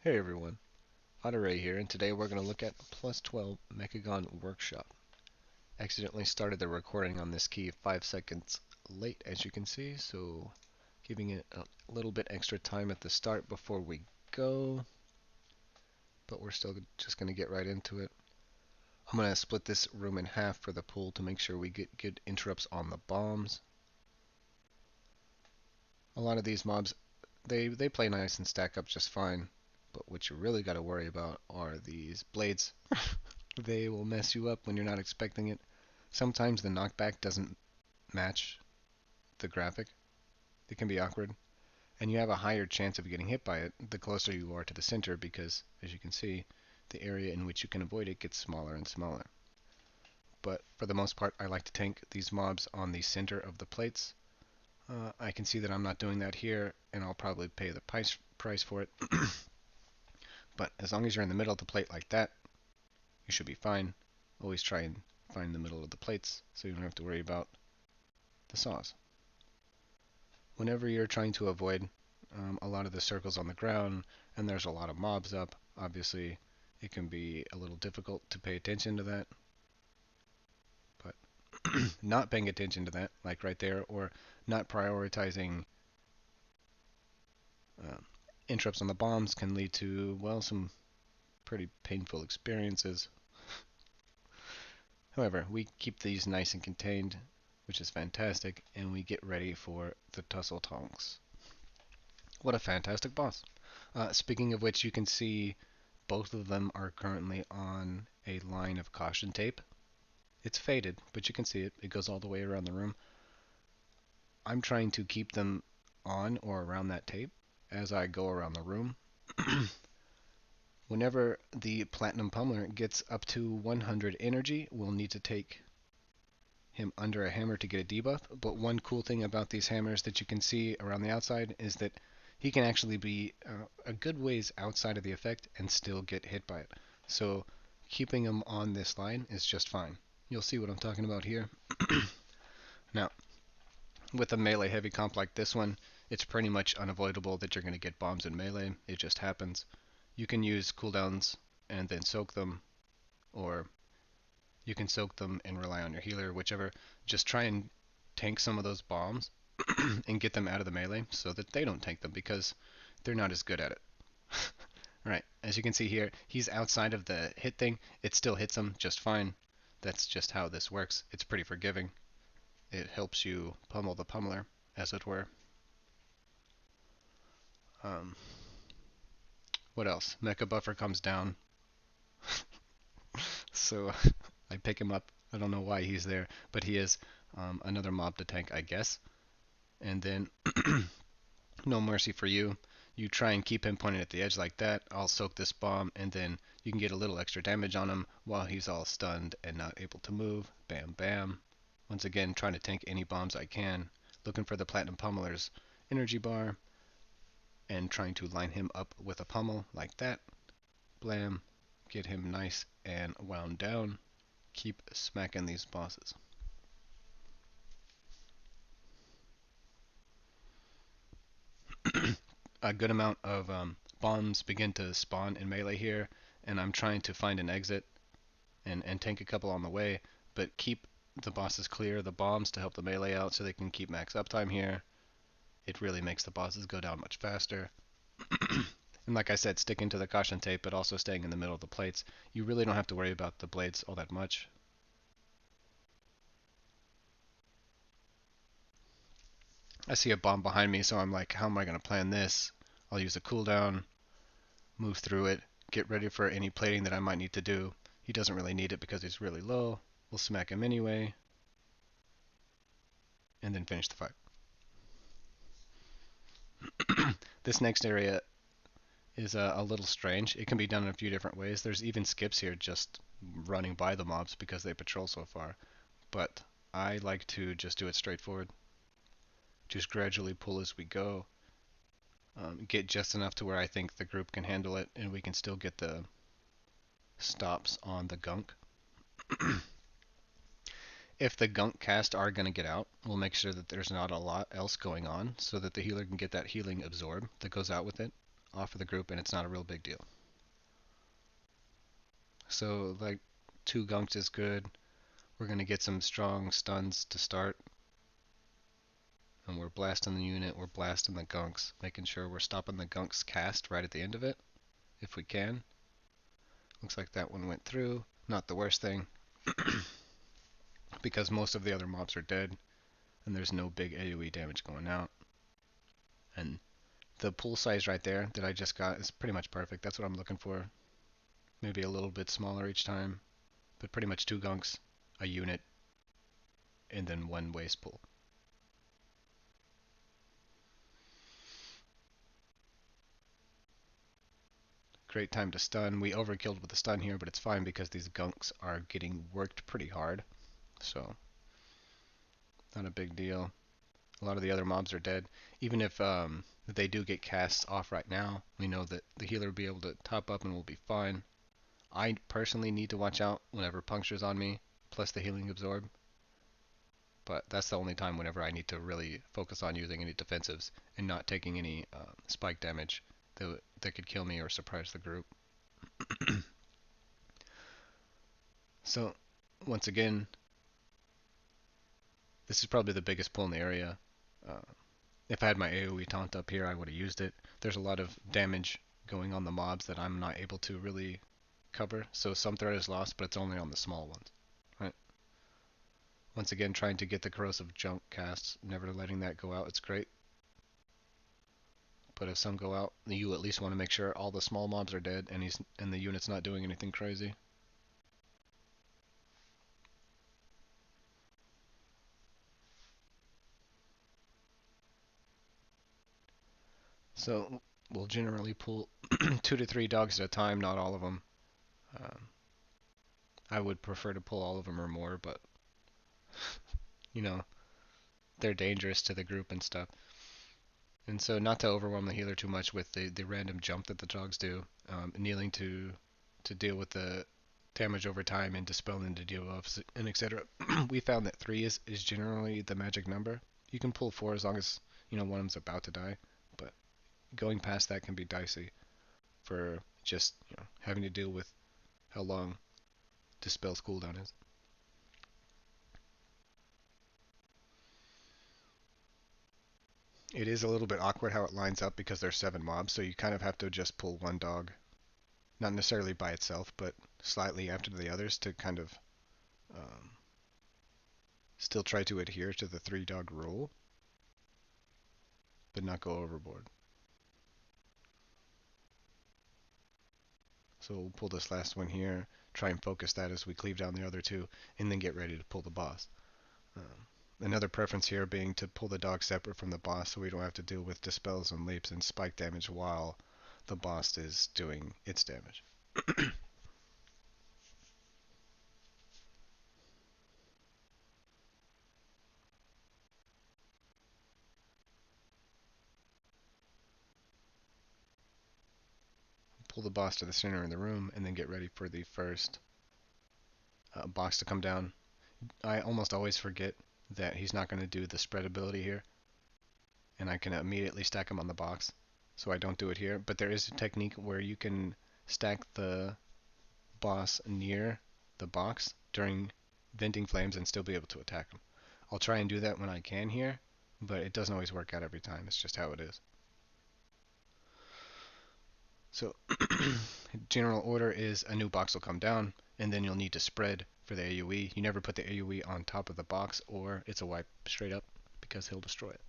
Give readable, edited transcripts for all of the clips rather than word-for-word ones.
Hey everyone, Ray here, and today we're going to look at plus 12 Mechagon Workshop. Accidentally started the recording on this key 5 seconds late, as you can see, so giving it a little bit extra time at the start before we go, but we're still just going to get right into it. I'm going to split this room in half for the pool to make sure we get good interrupts on the bombs. A lot of these mobs, they play nice and stack up just fine, but what you really got to worry about are these blades. They will mess you up when you're not expecting it. Sometimes the knockback doesn't match the graphic. It can be awkward. And you have a higher chance of getting hit by it the closer you are to the center because, as you can see, the area in which you can avoid it gets smaller and smaller. But for the most part, I like to tank these mobs on the center of the plates. I can see that I'm not doing that here, and I'll probably pay the price for it. But as long as you're in the middle of the plate like that, you should be fine. Always try and find the middle of the plates so you don't have to worry about the saws. Whenever you're trying to avoid a lot of the circles on the ground and there's a lot of mobs up, obviously it can be a little difficult to pay attention to that. But not paying attention to that, like right there, or not prioritizing uh, interrupts on the bombs can lead to, well, some pretty painful experiences. However, we keep these nice and contained, which is fantastic, and we get ready for the tussle tonks. What a fantastic boss. Speaking of which, you can see both of them are currently on a line of caution tape. It's faded, but you can see it. It goes all the way around the room. I'm trying to keep them on or around that tape as I go around the room. Whenever the Platinum Pummeler gets up to 100 energy, we'll need to take him under a hammer to get a debuff. But one cool thing about these hammers that you can see around the outside is that he can actually be a good ways outside of the effect and still get hit by it. So keeping him on this line is just fine. You'll see what I'm talking about here. Now, with a melee heavy comp like this one, it's pretty much unavoidable that you're going to get bombs in melee. It just happens. You can use cooldowns and then soak them, or you can soak them and rely on your healer, whichever. Just try and tank some of those bombs and get them out of the melee so that they don't tank them because they're not as good at it. Right, as you can see here, he's outside of the hit thing. It still hits him just fine. That's just how this works. It's pretty forgiving. It helps you pummel the pummeler, as it were. Um, what else? Mecha Buffer comes down, so I pick him up. I don't know why he's there, but he is another mob to tank, I guess. And then no mercy for you. You try and keep him pointed at the edge like that. I'll soak this bomb, and then you can get a little extra damage on him while he's all stunned and not able to move. Bam, bam. Once again, trying to tank any bombs I can. Looking for the Platinum Pummeler's energy bar, and trying to line him up with a pummel like that. Blam. Get him nice and wound down. Keep smacking these bosses. A good amount of bombs begin to spawn in melee here, and I'm trying to find an exit and tank a couple on the way, but keep the bosses clear of the bombs to help the melee out so they can keep max uptime here. It really makes the bosses go down much faster. And like I said, sticking to the caution tape, but also staying in the middle of the plates. You really don't have to worry about the blades all that much. I see a bomb behind me, so I'm like, how am I going to plan this? I'll use a cooldown, move through it, get ready for any plating that I might need to do. He doesn't really need it because he's really low. We'll smack him anyway, and then finish the fight. This next area is a little strange. It can be done in a few different ways. There's even skips here just running by the mobs because they patrol so far. But I like to just do it straightforward. Just gradually pull as we go. Get just enough to where I think the group can handle it and we can still get the stops on the gunk. If the gunk cast are going to get out, we'll make sure that there's not a lot else going on so that the healer can get that healing absorb that goes out with it. off of the group and it's not a real big deal. So like 2 gunks is good. We're going to get some strong stuns to start. And we're blasting the unit, we're blasting the gunks, making sure we're stopping the gunks cast right at the end of it, if we can. Looks like that one went through. Not the worst thing, because most of the other mobs are dead, and there's no big AoE damage going out. And the pool size right there that I just got is pretty much perfect. That's what I'm looking for. Maybe a little bit smaller each time, but pretty much 2 gunks, a unit, and then 1 waste pool. Great time to stun. We overkilled with the stun here, but it's fine because these gunks are getting worked pretty hard. So, not a big deal. A lot of the other mobs are dead. Even if they do get casts off right now, we know that the healer will be able to top up and we'll be fine. I personally need to watch out whenever puncture's on me, plus the healing absorb. But that's the only time whenever I need to really focus on using any defensives and not taking any spike damage that could kill me or surprise the group. So, once again, this is probably the biggest pull in the area. Uh, if I had my AoE taunt up here, I would have used it. There's a lot of damage going on the mobs that I'm not able to really cover, so some threat is lost, but it's only on the small ones. Right? Once again, trying to get the corrosive junk casts, never letting that go out, it's great. But if some go out, you at least want to make sure all the small mobs are dead and the unit's not doing anything crazy. So we'll generally pull 2 to 3 dogs at a time, not all of them. Um, I would prefer to pull all of them or more, but you know, they're dangerous to the group and stuff. And so not to overwhelm the healer too much with the random jump that the dogs do, kneeling to deal with the damage over time and dispelling the debuffs and etc. We found that 3 is generally the magic number. You can pull 4 as long as one of them's about to die, but going past that can be dicey for just having to deal with how long Dispel's cooldown is. It is a little bit awkward how it lines up because there's 7 mobs, so you kind of have to just pull 1 dog. Not necessarily by itself, but slightly after the others to kind of um, still try to adhere to the 3 dog rule, but not go overboard. So we'll pull this last one here, try and focus that as we cleave down the other 2, and then get ready to pull the boss. Another preference here being to pull the dog separate from the boss so we don't have to deal with dispels and leaps and spike damage while the boss is doing its damage. Pull the boss to the center of the room and then get ready for the first box to come down. I almost always forget that he's not going to do the spread ability here, and I can immediately stack him on the box, so I don't do it here. But there is a technique where you can stack the boss near the box during venting flames and still be able to attack him. I'll try and do that when I can here, but it doesn't always work out every time. It's just how it is. So general order is a new box will come down, and then you'll need to spread for the AoE. You never put the AoE on top of the box, or it's a wipe straight up because he'll destroy it.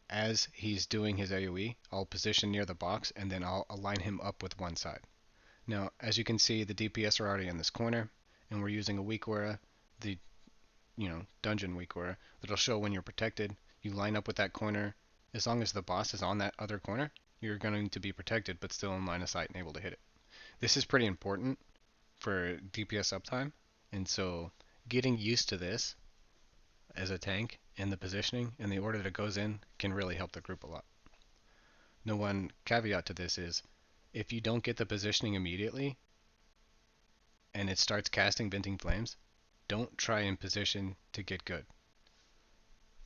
As he's doing his AoE, I'll position near the box, and then I'll align him up with one side. Now, as you can see, the DPS are already in this corner, and we're using a weak aura, the dungeon weak aura, that'll show when you're protected. You line up with that corner. As long as the boss is on that other corner, you're going to be protected, but still in line of sight and able to hit it. This is pretty important for DPS uptime, and so getting used to this as a tank and the positioning and the order that it goes in can really help the group a lot. The one caveat to this is if you don't get the positioning immediately and it starts casting venting flames, don't try and position to get good.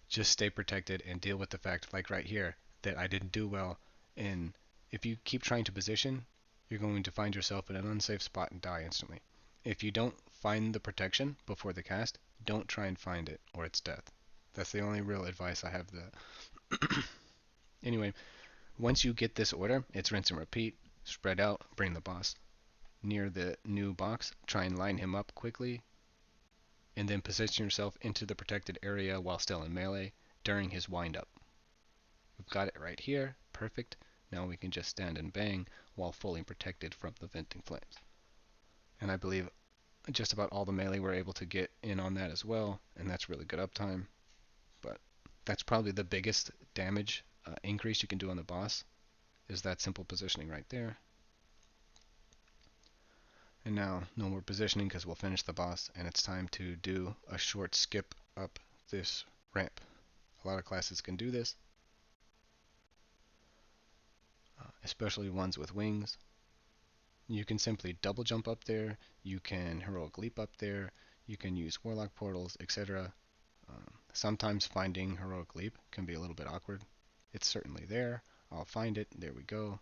Just stay protected and deal with the fact, like right here, that I didn't do well. And if you keep trying to position, you're going to find yourself in an unsafe spot and die instantly. If you don't find the protection before the cast, don't try and find it, or it's death. That's the only real advice I have that. Anyway, once you get this order, it's rinse and repeat. Spread out, bring the boss near the new box, try and line him up quickly, and then position yourself into the protected area while still in melee during his wind-up. We've got it right here, perfect. Now we can just stand and bang while fully protected from the venting flames. And I believe just about all the melee were able to get in on that as well, and that's really good uptime. But that's probably the biggest damage increase you can do on the boss, is that simple positioning right there. And now, no more positioning because we'll finish the boss, and it's time to do a short skip up this ramp. A lot of classes can do this, especially ones with wings. You can simply double jump up there, you can heroic leap up there, you can use warlock portals, etc. Sometimes finding heroic leap can be a little bit awkward. It's certainly there. I'll find it. There we go.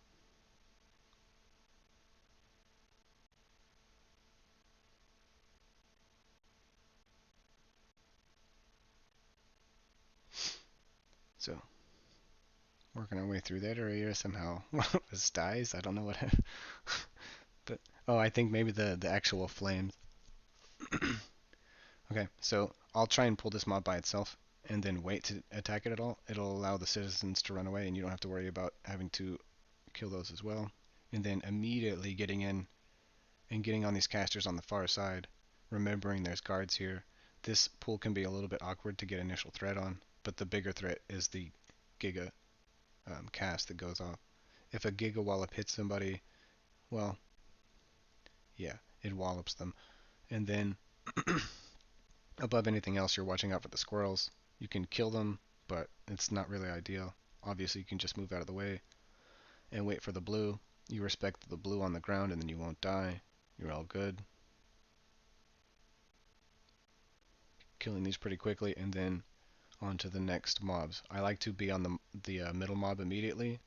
So, working our way through that area somehow was dies. I don't know what but oh, I think maybe the actual flames. Okay, so I'll try and pull this mob by itself and then wait to attack it at all. It'll allow the citizens to run away and you don't have to worry about having to kill those as well. And then immediately getting in and getting on these casters on the far side, remembering there's guards here. This pool can be a little bit awkward to get initial threat on, but the bigger threat is the Giga cast that goes off. If a Giga Wallop hits somebody, well, yeah, it wallops them. And then above anything else, you're watching out for the squirrels. You can kill them, but it's not really ideal. Obviously, you can just move out of the way and wait for the blue. You respect the blue on the ground and then you won't die. You're all good. Killing these pretty quickly and then on to the next mobs. I like to be on the middle mob immediately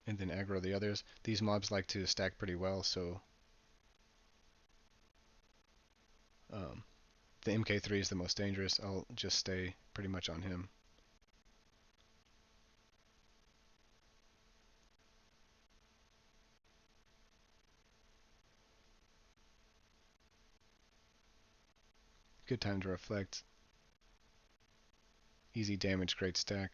and then aggro the others. These mobs like to stack pretty well, so the MK3 is the most dangerous. I'll just stay pretty much on him. Good time to reflect. Easy damage, great stack.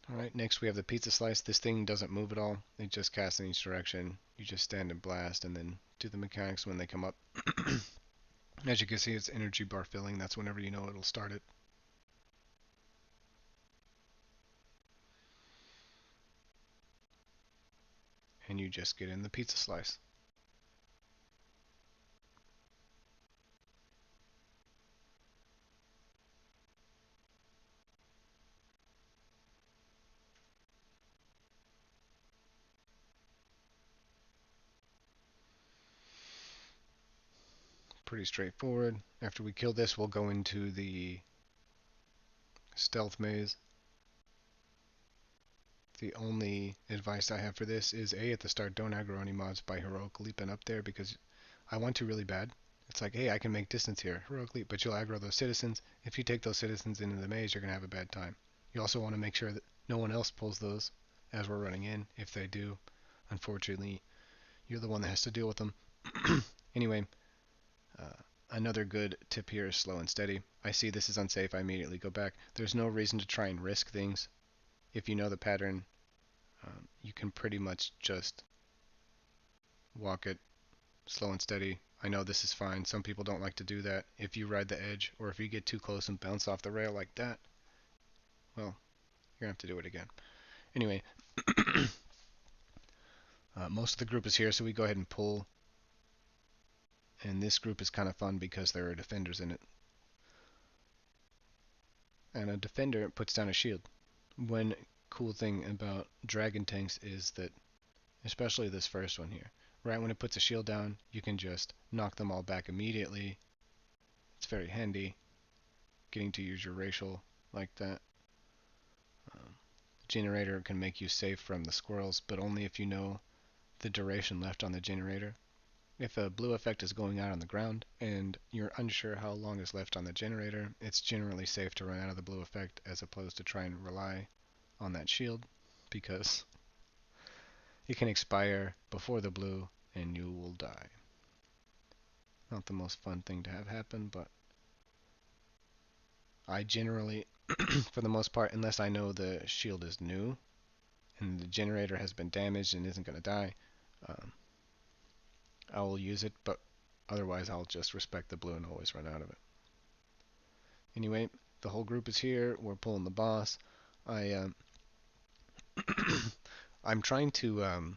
Alright, next we have the pizza slice. This thing doesn't move at all. It just casts in each direction. You just stand and blast and then do the mechanics when they come up. As you can see, it's energy bar filling. That's whenever you know it'll start it. And you just get in the pizza slice. Pretty straightforward. After we kill this, we'll go into the stealth maze. The only advice I have for this is A, at the start, don't aggro any mobs by heroic leaping up there because I want to really bad. It's like, hey, I can make distance here, heroic leap, but you'll aggro those citizens. If you take those citizens into the maze, you're going to have a bad time. You also want to make sure that no one else pulls those as we're running in. If they do, unfortunately, you're the one that has to deal with them. Anyway, another good tip here is slow and steady. I see this is unsafe, I immediately go back. There's no reason to try and risk things. If you know the pattern, you can pretty much just walk it slow and steady. I know this is fine. Some people don't like to do that. If you ride the edge or if you get too close and bounce off the rail like that, well, you're going to have to do it again. Anyway, most of the group is here, so we go ahead and pull. And this group is kind of fun because there are defenders in it. And a defender puts down a shield. One cool thing about dragon tanks is that, especially this first one here, right when it puts a shield down, you can just knock them all back immediately. It's very handy, getting to use your racial like that. Generator can make you safe from the squirrels, but only if you know the duration left on the generator. If a blue effect is going out on the ground and you're unsure how long is left on the generator, it's generally safe to run out of the blue effect as opposed to try and rely on that shield, because it can expire before the blue and you will die. Not the most fun thing to have happen, but I generally, for the most part, unless I know the shield is new and the generator has been damaged and isn't going to die, um, I will use it, but otherwise I'll just respect the blue and always run out of it. Anyway, the whole group is here. We're pulling the boss. I I'm trying to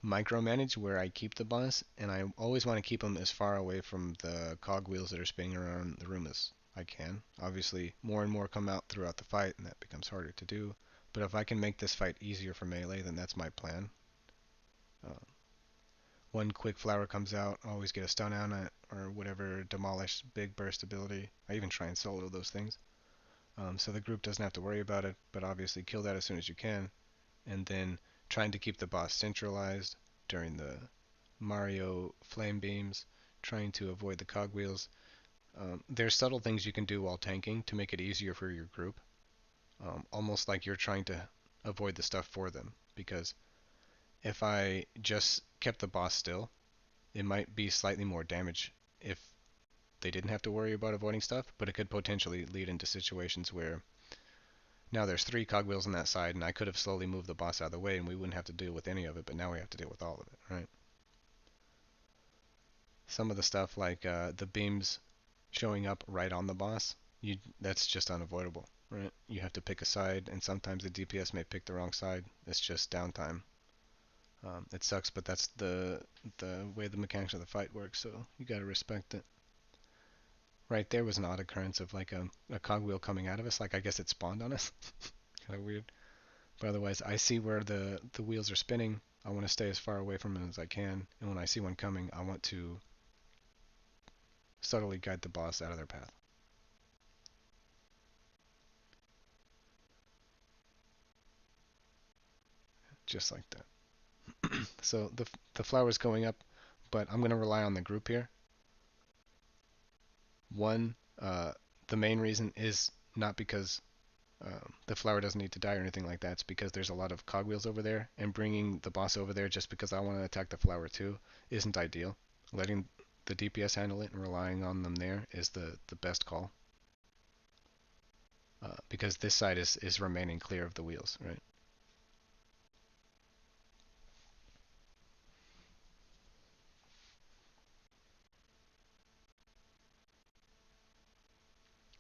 micromanage where I keep the boss, and I always want to keep him as far away from the cogwheels that are spinning around the room as I can. Obviously, more and more come out throughout the fight, and that becomes harder to do. But if I can make this fight easier for melee, then that's my plan. Uh, one quick flower comes out, always get a stun on it, or whatever, demolish, big burst ability. I even try and solo those things. So the group doesn't have to worry about it, but obviously kill that as soon as you can. And then trying to keep the boss centralized during the Mario flame beams, trying to avoid the cogwheels. There's subtle things you can do while tanking to make it easier for your group, almost like you're trying to avoid the stuff for them. Because if I just kept the boss still, it might be slightly more damage if they didn't have to worry about avoiding stuff, but it could potentially lead into situations where now there's 3 cogwheels on that side, and I could have slowly moved the boss out of the way and we wouldn't have to deal with any of it, but now we have to deal with all of it, right? Some of the stuff like the beams showing up right on the boss, that's just unavoidable, right? You have to pick a side, and sometimes the DPS may pick the wrong side. It's just downtime. It sucks, but that's the way the mechanics of the fight work, so you gotta respect it. Right there was an odd occurrence of like a cogwheel coming out of us, like I guess it spawned on us. Kind of weird. But otherwise, I see where the wheels are spinning. I want to stay as far away from it as I can, and when I see one coming, I want to subtly guide the boss out of their path. Just like that. So the flower's going up, but I'm going to rely on the group here. One, the main reason is not because the flower doesn't need to die or anything like that. It's because there's a lot of cogwheels over there, and bringing the boss over there just because I want to attack the flower too isn't ideal. Letting the DPS handle it and relying on them there is the best call. Because this side is remaining clear of the wheels, right?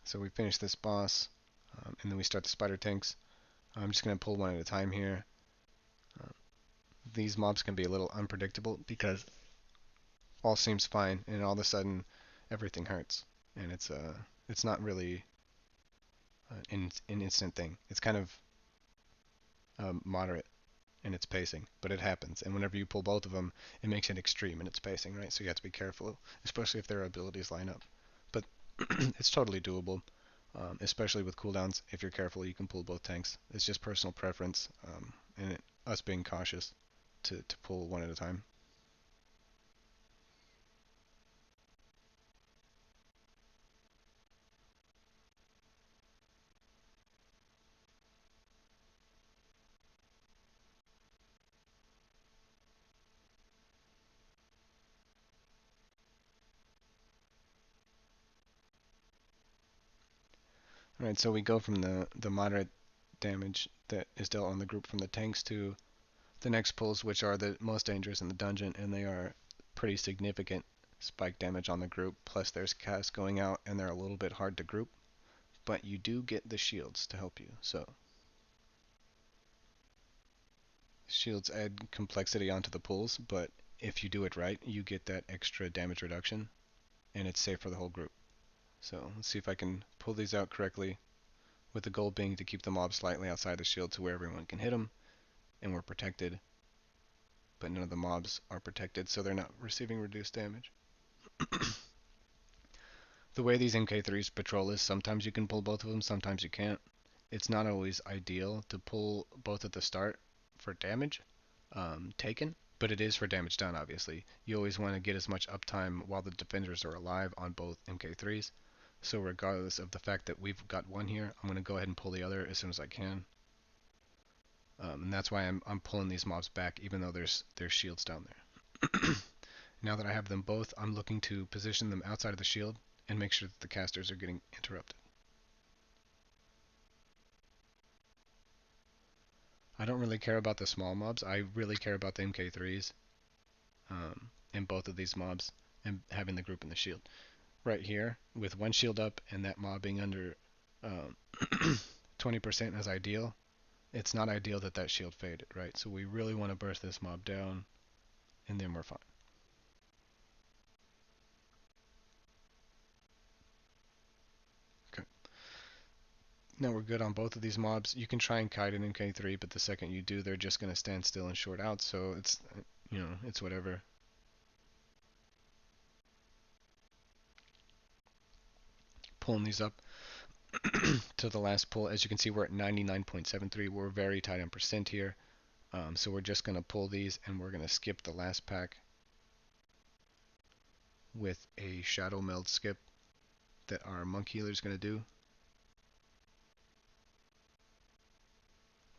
So we finish this boss, and then we start the spider tanks. I'm just going to pull one at a time here. Uh, these mobs can be a little unpredictable because all seems fine, and all of a sudden everything hurts, and it's not really an instant thing. It's kind of moderate in its pacing, but it happens. And whenever you pull both of them, it makes it extreme in its pacing, right? So you have to be careful, especially if their abilities line up. But it's totally doable, especially with cooldowns. If you're careful, you can pull both tanks. It's just personal preference, and us being cautious to pull one at a time. All right, so we go from the moderate damage that is dealt on the group from the tanks to the next pulls, which are the most dangerous in the dungeon, and they are pretty significant spike damage on the group. Plus, there's casts going out, and they're a little bit hard to group, but you do get the shields to help you. So shields add complexity onto the pulls, but if you do it right, you get that extra damage reduction. and it's safe for the whole group. So let's see if I can pull these out correctly, with the goal being to keep the mob slightly outside the shield to where everyone can hit them, and we're protected, but none of the mobs are protected, so they're not receiving reduced damage. The way these MK3s patrol is sometimes you can pull both of them, sometimes you can't. It's not always ideal to pull both at the start for damage taken, but it is for damage done, obviously. You always want to get as much uptime while the defenders are alive on both MK3s. So regardless of the fact that we've got one here, I'm going to go ahead and pull the other as soon as I can. And that's why I'm pulling these mobs back, even though there's shields down there. Now that I have them both, I'm looking to position them outside of the shield and make sure that the casters are getting interrupted. I don't really care about the small mobs. I really care about the MK3s in both of these mobs and having the group in the shield. Right here, with one shield up and that mob being under 20% as ideal, it's not ideal that that shield faded, right? So we really want to burst this mob down, and then we're fine. Okay. Now we're good on both of these mobs. You can try and kite an MK3, but the second you do, they're just going to stand still and short out, so it's, it's whatever. Pulling these up to the last pull. As you can see, we're at 99.73. We're very tight on percent here. So we're just going to pull these, and we're going to skip the last pack with a shadow meld skip that our monk healer is going to do.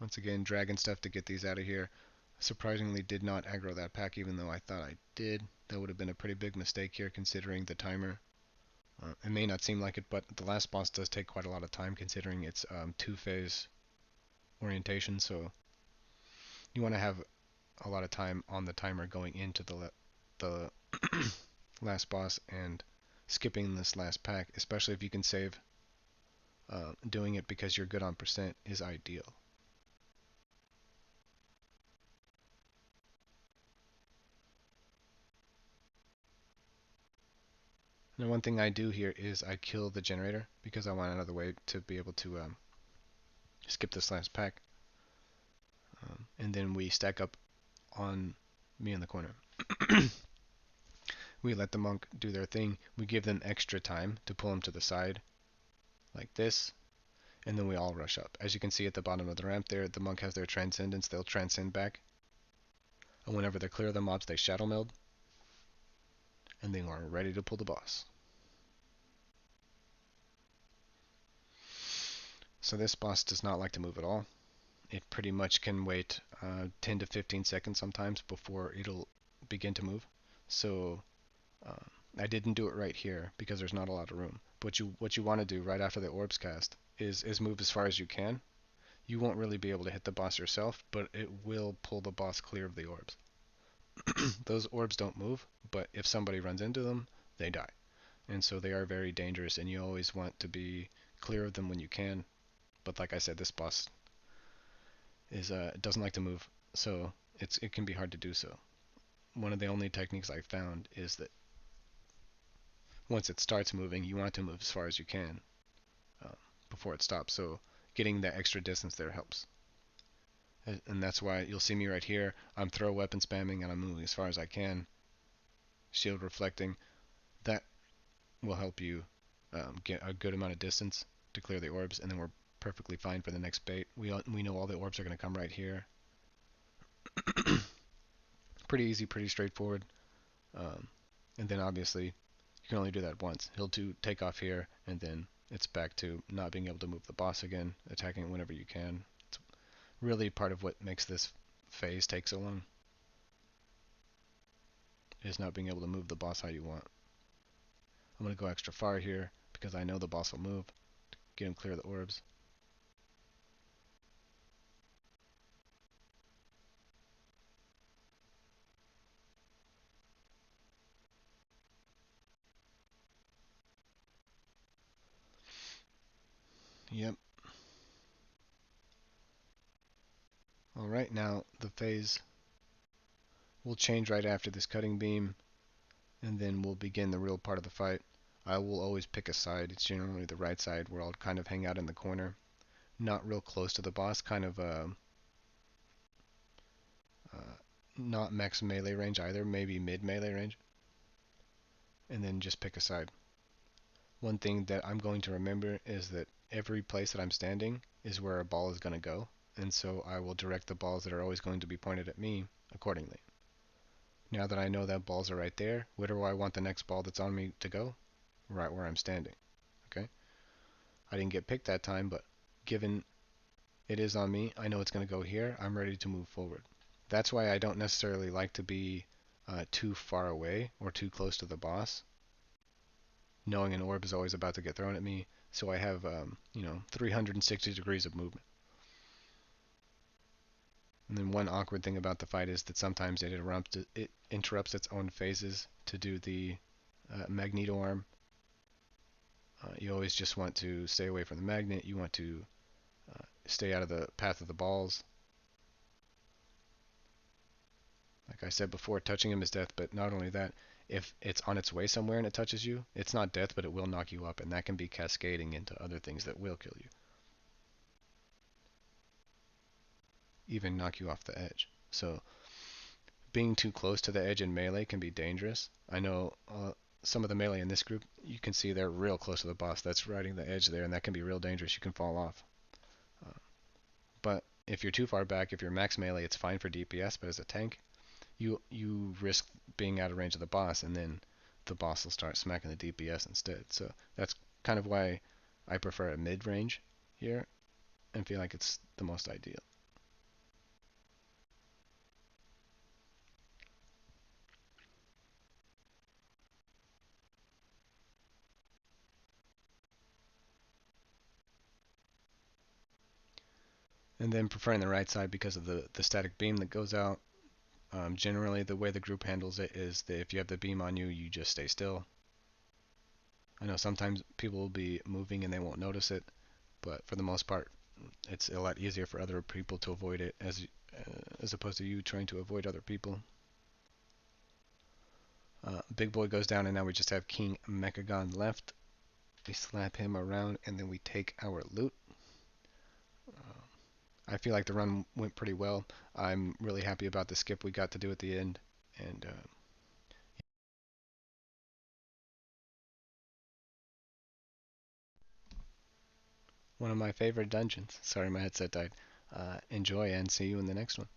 Once again, dragging stuff to get these out of here. Surprisingly did not aggro that pack, even though I thought I did. That would have been a pretty big mistake here considering the timer. It may not seem like it, but the last boss does take quite a lot of time considering its two-phase orientation, so you want to have a lot of time on the timer going into the last boss and skipping this last pack, especially if you can save doing it because you're good on percent is ideal. Now one thing I do here is I kill the generator because I want another way to be able to skip this last pack. And then we stack up on me in the corner. We let the monk do their thing. We give them extra time to pull them to the side like this. And then we all rush up. As you can see at the bottom of the ramp there, the monk has their transcendence. They'll transcend back. And whenever they're clear of the mobs, they shadow meld. And they are ready to pull the boss. So this boss does not like to move at all. It pretty much can wait 10 to 15 seconds sometimes before it'll begin to move. So I didn't do it right here because there's not a lot of room. But what you want to do right after the orbs cast is move as far as you can. You won't really be able to hit the boss yourself, but it will pull the boss clear of the orbs. Those orbs don't move, but if somebody runs into them, they die. And so they are very dangerous, and you always want to be clear of them when you can. But like I said, this boss doesn't like to move, so it can be hard to do so. One of the only techniques I found is that once it starts moving, you want to move as far as you can uh, before it stops. So getting that extra distance there helps. And that's why you'll see me right here. I'm throw weapon spamming and I'm moving as far as I can. Shield reflecting. That will help you get a good amount of distance to clear the orbs, and then we're perfectly fine for the next bait. We know all the orbs are going to come right here. Pretty easy, pretty straightforward. And then obviously you can only do that once. He'll take off here, and then it's back to not being able to move the boss again, attacking it whenever you can. It's really part of what makes this phase take so long, is not being able to move the boss how you want. I'm going to go extra far here because I know the boss will move to get him clear of the orbs. Yep. Alright, now the phase will change right after this cutting beam. and then we'll begin the real part of the fight. I will always pick a side. It's generally the right side where I'll kind of hang out in the corner, not real close to the boss, kind of uh, not max melee range either, maybe mid melee range, and then just pick a side. One thing that I'm going to remember is that every place that I'm standing is where a ball is going to go, and so I will direct the balls that are always going to be pointed at me accordingly. Now that I know that balls are right there, where do I want the next ball that's on me to go? Right where I'm standing. Okay? I didn't get picked that time, but given it is on me, I know it's going to go here, I'm ready to move forward. That's why I don't necessarily like to be too far away or too close to the boss, knowing an orb is always about to get thrown at me, so I have, 360 degrees of movement. And then one awkward thing about the fight is that sometimes it interrupts its own phases to do the magneto arm. You always just want to stay away from the magnet. You want to stay out of the path of the balls. Like I said before, touching him is death, but not only that, if it's on its way somewhere and it touches you, it's not death, but it will knock you up, and that can be cascading into other things that will kill you, even knock you off the edge. So being too close to the edge in melee can be dangerous. I know some of the melee in this group, you can see they're real close to the boss. That's riding the edge there, and that can be real dangerous. You can fall off. Uh, but if you're too far back, if you're max melee, it's fine for DPS, but as a tank, you risk being out of range of the boss, and then the boss will start smacking the DPS instead. So that's kind of why I prefer a mid range here and feel like it's the most ideal. And then preferring the right side because of the static beam that goes out. Generally, the way the group handles it is that if you have the beam on you, you just stay still. I know sometimes people will be moving and they won't notice it, but for the most part, it's a lot easier for other people to avoid it as opposed to you trying to avoid other people. Big boy goes down, and now we just have King Mechagon left. We slap him around, and then we take our loot. I feel like the run went pretty well. I'm really happy about the skip we got to do at the end, and one of my favorite dungeons. Sorry, my headset died. Enjoy, and see you in the next one.